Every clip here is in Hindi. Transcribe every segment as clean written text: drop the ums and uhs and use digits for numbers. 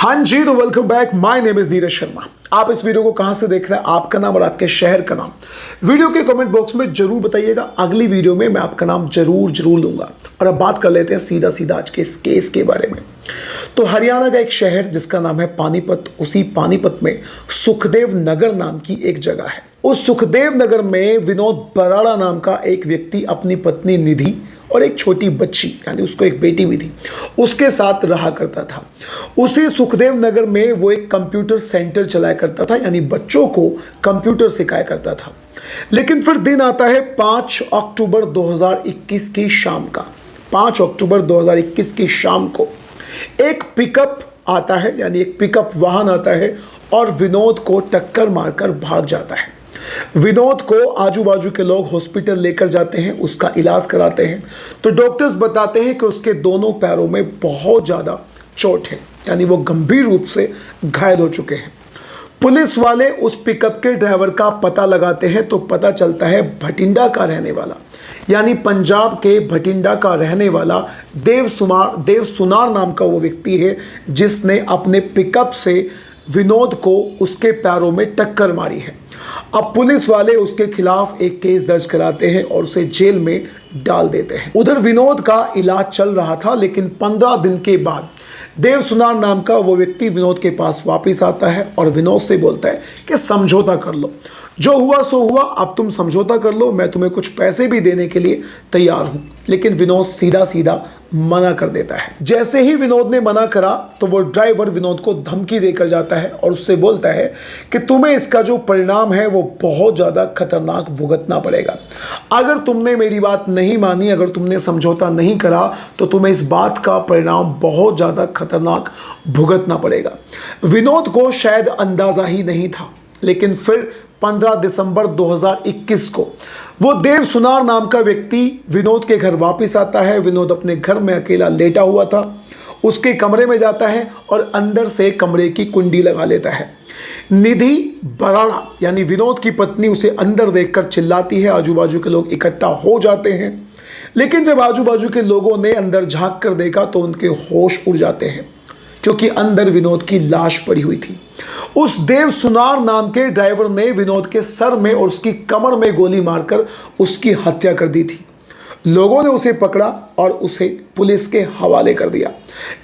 हाँ जी, तो welcome back. My name is Neeraj Sharma. आप इस वीडियो को कहां से देख रहे हैं, आपका नाम और आपके शहर का नाम वीडियो के कमेंट बॉक्स में जरूर बताइएगा। अगली वीडियो में मैं आपका नाम जरूर लूंगा। और अब बात कर लेते हैं सीधा आज के इस केस के बारे में। तो हरियाणा का एक शहर जिसका नाम है पानीपत, उसी पानीपत में सुखदेव नगर नाम की एक जगह है। उस सुखदेव नगर में विनोद बराड़ा नाम का एक व्यक्ति अपनी पत्नी निधि और एक छोटी बच्ची, यानी उसको एक बेटी भी थी, उसके साथ रहा करता था। उसी सुखदेव नगर में वो एक कंप्यूटर सेंटर चलाया करता था, यानी बच्चों को कंप्यूटर सिखाया करता था। लेकिन फिर दिन आता है 5 अक्टूबर 2021 की शाम का। 5 अक्टूबर 2021 की शाम को एक पिकअप आता है, यानी एक पिकअप वाहन आता है और विनोद को टक्कर मारकर भाग जाता है। विनोद को आजू बाजू के लोग हॉस्पिटल लेकर जाते हैं, उसका इलाज कराते हैं। तो डॉक्टर्स बताते हैं कि उसके दोनों पैरों में बहुत ज़्यादा चोट है, यानी वो गंभीर रूप से घायल हो चुके हैं। पुलिस वाले उस पिकअप के ड्राइवर का पता लगाते हैं तो पता चलता है भटिंडा का रहने वाला, यानी पंजाब के भटिंडा का रहने वाला देव सुनार नाम का वो व्यक्ति है, जिसने अपने पिकअप से विनोद को उसके पैरों में टक्कर मारी है। अब पुलिस वाले उसके खिलाफ एक केस दर्ज कराते हैं और उसे जेल में डाल देते हैं। उधर विनोद का इलाज चल रहा था, लेकिन 15 दिन के बाद देव सुनार नाम का वो व्यक्ति विनोद के पास वापस आता है और विनोद से बोलता है कि समझौता कर लो, जो हुआ सो हुआ, अब तुम समझौता कर लो, मैं तुम्हें कुछ पैसे भी देने के लिए तैयार हूं। लेकिन विनोद सीधा मना कर देता है। जैसे ही विनोद ने मना करा तो वो ड्राइवर विनोद को धमकी देकर जाता है और उससे बोलता है कि तुम्हें इसका जो परिणाम है वो बहुत ज़्यादा खतरनाक भुगतना पड़ेगा। अगर तुमने मेरी बात नहीं मानी, अगर तुमने समझौता नहीं करा, तो तुम्हें इस बात का परिणाम बहुत ज़्यादा खतरनाक भुगतना पड़ेगा। विनोद को शायद अंदाज़ा ही नहीं था, लेकिन फिर 15 दिसंबर 2021 को वो देव सुनार नाम का व्यक्ति विनोद के घर वापस आता है। विनोद अपने घर में अकेला लेटा हुआ था, उसके कमरे में जाता है और अंदर से कमरे की कुंडी लगा लेता है। निधि बराड़ा यानी विनोद की पत्नी उसे अंदर देखकर चिल्लाती है। आजू बाजू के लोग इकट्ठा हो जाते हैं, लेकिन जब आजू बाजू के लोगों ने अंदर झांक कर देखा तो उनके होश उड़ जाते हैं, क्योंकि अंदर विनोद की लाश पड़ी हुई थी। उस देव सुनार नाम के ड्राइवर ने विनोद के सर में और उसकी कमर में गोली मारकर उसकी हत्या कर दी थी। लोगों ने उसे पकड़ा और उसे पुलिस के हवाले कर दिया।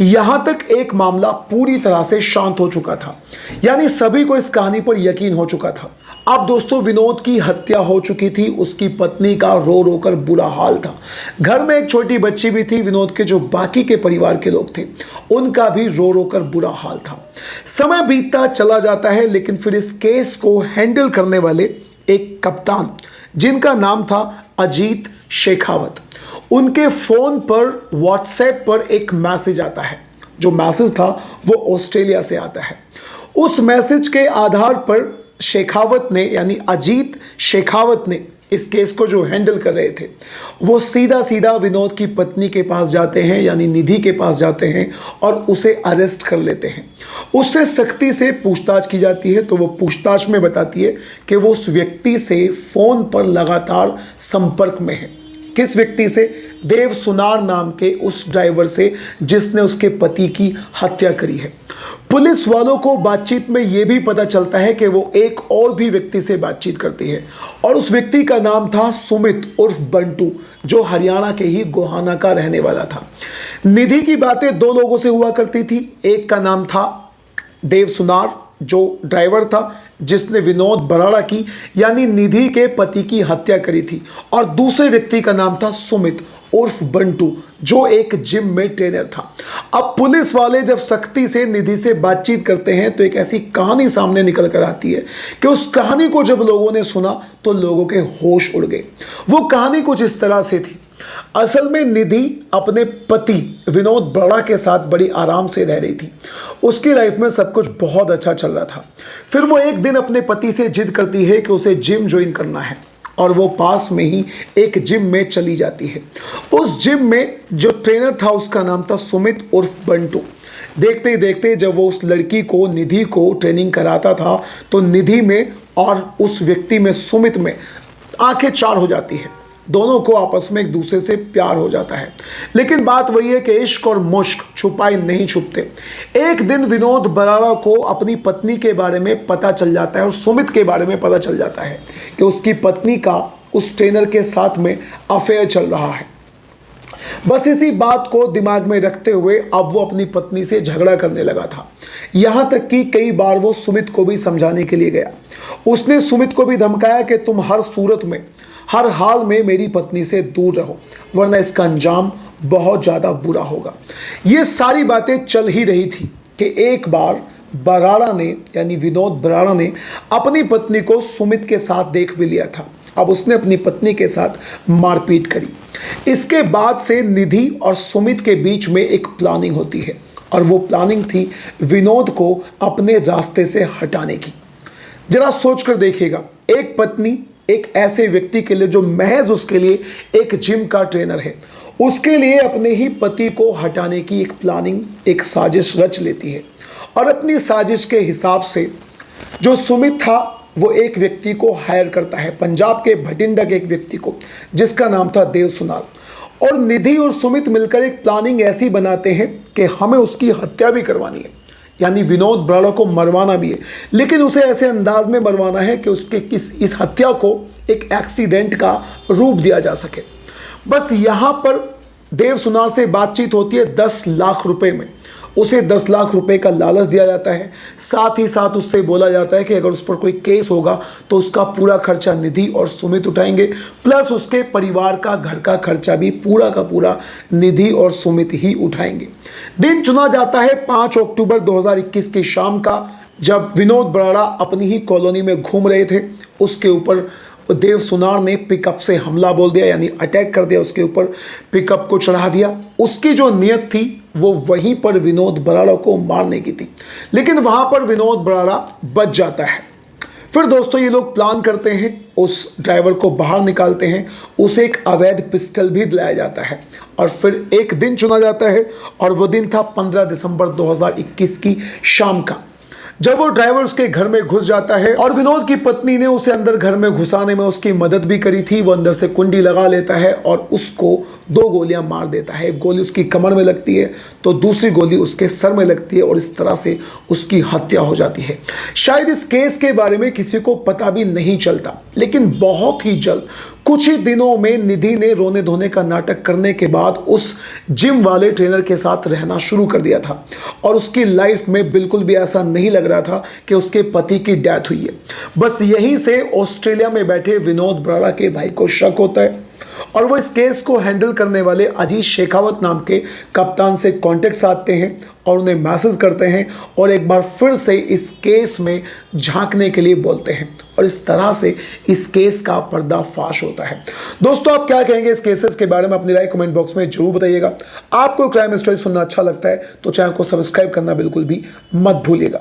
यहां तक एक मामला पूरी तरह से शांत हो चुका था, यानी सभी को इस कहानी पर यकीन हो चुका था। अब दोस्तों, विनोद की हत्या हो चुकी थी, उसकी पत्नी का रो कर बुरा हाल था। घर में एक छोटी बच्ची भी थी। विनोद के जो बाकी के परिवार के लोग थे, उनका भी रो कर बुरा हाल था। समय बीतता चला जाता है, लेकिन फिर इस केस को हैंडल करने वाले एक कप्तान, जिनका नाम था अजीत शेखावत, उनके फोन पर व्हाट्सएप पर एक मैसेज आता है। जो मैसेज था वो ऑस्ट्रेलिया से आता है। उस मैसेज के आधार पर शेखावत ने, यानी अजीत शेखावत ने, इस केस को जो हैंडल कर रहे थे, वो सीधा विनोद की पत्नी के पास जाते हैं, यानी निधि के पास जाते हैं और उसे अरेस्ट कर लेते हैं। उससे सख्ती से पूछताछ की जाती है। तो वो पूछताछ में बताती है कि वो उस व्यक्ति से फोन पर लगातार संपर्क में है। किस व्यक्ति से? देव सुनार नाम के उस ड्राइवर से, जिसने उसके पति की हत्या करी है। पुलिस वालों को बातचीत में यह भी पता चलता है कि वो एक और भी व्यक्ति से बातचीत करती है, और उस व्यक्ति का नाम था सुमित उर्फ बंटू, जो हरियाणा के ही गोहाना का रहने वाला था। निधि की बातें 2 लोगों से हुआ करती थी। एक का नाम था देव सुनार, जो ड्राइवर था जिसने विनोद बराड़ा की, यानी निधि के पति की हत्या करी थी, और दूसरे व्यक्ति का नाम था सुमित उर्फ बंटू, जो एक जिम में ट्रेनर था। अब पुलिस वाले जब सख्ती से निधि से बातचीत करते हैं तो एक ऐसी कहानी सामने निकल कर आती है कि उस कहानी को जब लोगों ने सुना तो लोगों के होश उड़ गए। वो कहानी कुछ इस तरह से थी। असल में निधि अपने पति विनोद बराड़ा के साथ बड़ी आराम से रह रही थी। उसकी लाइफ में सब कुछ बहुत अच्छा चल रहा था। फिर वो एक दिन अपने पति से जिद करती है कि उसे जिम ज्वाइन करना है, और वो पास में ही एक जिम में चली जाती है। उस जिम में जो ट्रेनर था उसका नाम था सुमित उर्फ बंटू। देखते ही देखते जब वो उस लड़की को, निधि को ट्रेनिंग कराता था, तो निधि में और उस व्यक्ति में, सुमित में, आंखें चार हो जाती है। दोनों को आपस में एक दूसरे से प्यार हो जाता है। लेकिन बात वही है कि इश्क और मुश्क छुपाए नहीं छुपते। एक दिन विनोद बराड़ा को अपनी पत्नी के बारे में पता चल जाता है और सुमित के बारे में पता चल जाता है कि उसकी पत्नी का उस ट्रेनर के साथ में अफेयर चल रहा है। बस इसी बात को दिमाग में रखते हुए अब वो अपनी पत्नी से झगड़ा करने लगा था। यहां तक कि कई बार वो सुमित को भी समझाने के लिए गया। उसने सुमित को भी धमकाया कि तुम हर सूरत में, हर हाल में मेरी पत्नी से दूर रहो, वरना इसका अंजाम बहुत ज़्यादा बुरा होगा। ये सारी बातें चल ही रही थी कि एक बार बराड़ा ने, यानी विनोद बराड़ा ने अपनी पत्नी को सुमित के साथ देख भी लिया था। अब उसने अपनी पत्नी के साथ मारपीट करी। इसके बाद से निधि और सुमित के बीच में एक प्लानिंग होती है और वो प्लानिंग थी विनोद को अपने रास्ते से हटाने की। जरा सोच कर देखिएगा, एक पत्नी एक ऐसे व्यक्ति के लिए जो महज उसके लिए एक जिम का ट्रेनर है, उसके लिए अपने ही पति को हटाने की एक प्लानिंग, एक साजिश रच लेती है। और अपनी साजिश के हिसाब से जो सुमित था वो एक व्यक्ति को हायर करता है, पंजाब के भटिंडा के एक व्यक्ति को, जिसका नाम था देव सुनार। और निधि और सुमित मिलकर एक प्लानिंग ऐसी बनाते हैं कि हमें उसकी हत्या भी करवानी है, यानी विनोद बराड़ा को मरवाना भी है, लेकिन उसे ऐसे अंदाज में मरवाना है कि उसके इस हत्या को एक एक्सीडेंट का रूप दिया जा सके। बस यहाँ पर देव सुनार से बातचीत होती है 10 लाख रुपए में। उसे 10 लाख रुपए का लालच दिया जाता है। साथ ही साथ उससे बोला जाता है कि अगर उस पर कोई केस होगा तो उसका पूरा खर्चा निधि और सुमित उठाएंगे, प्लस उसके परिवार का घर का खर्चा भी पूरा का पूरा निधि और सुमित ही उठाएंगे। दिन चुना जाता है 5 अक्टूबर 2021 की शाम का, जब विनोद बराड़ा अपनी ही कॉलोनी में घूम रहे थे। उसके ऊपर देव सुनार ने पिकअप से हमला बोल दिया, यानी अटैक कर दिया, उसके ऊपर पिकअप को चढ़ा दिया। उसकी जो नीयत थी वो वहीं पर विनोद बराड़ा को मारने की थी, लेकिन वहां पर विनोद बराड़ा बच जाता है। फिर दोस्तों ये लोग प्लान करते हैं, उस ड्राइवर को बाहर निकालते हैं, उसे एक अवैध पिस्टल भी दिलाया जाता है और फिर एक दिन चुना जाता है और वो दिन था 15 दिसंबर 2021 की शाम का, जब वो ड्राइवर उसके घर में घुस जाता है। और विनोद की पत्नी ने उसे अंदर घर में घुसाने में उसकी मदद भी करी थी। वो अंदर से कुंडी लगा लेता है और उसको 2 गोलियां मार देता है। एक गोली उसकी कमर में लगती है तो दूसरी गोली उसके सर में लगती है और इस तरह से उसकी हत्या हो जाती है। शायद इस केस के बारे में किसी को पता भी नहीं चलता, लेकिन बहुत ही जल्द, कुछ ही दिनों में निधि ने रोने धोने का नाटक करने के बाद उस जिम वाले ट्रेनर के साथ रहना शुरू कर दिया था और उसकी लाइफ में बिल्कुल भी ऐसा नहीं लग रहा था कि उसके पति की डेथ हुई है। बस यहीं से ऑस्ट्रेलिया में बैठे विनोद बराड़ा के भाई को शक होता है और वो इस केस को हैंडल करने वाले अजीत शेखावत नाम के कप्तान से कॉन्टेक्ट आते हैं और उन्हें मैसेज करते हैं और एक बार फिर से इस केस में झांकने के लिए बोलते हैं और इस तरह से इस केस का पर्दाफाश होता है। दोस्तों आप क्या कहेंगे इस केसेस के बारे में? अपनी राय कमेंट बॉक्स में जरूर बताइएगा। आपको क्राइम स्टोरी सुनना अच्छा लगता है तो चैनल को सब्सक्राइब करना बिल्कुल भी मत भूलिएगा।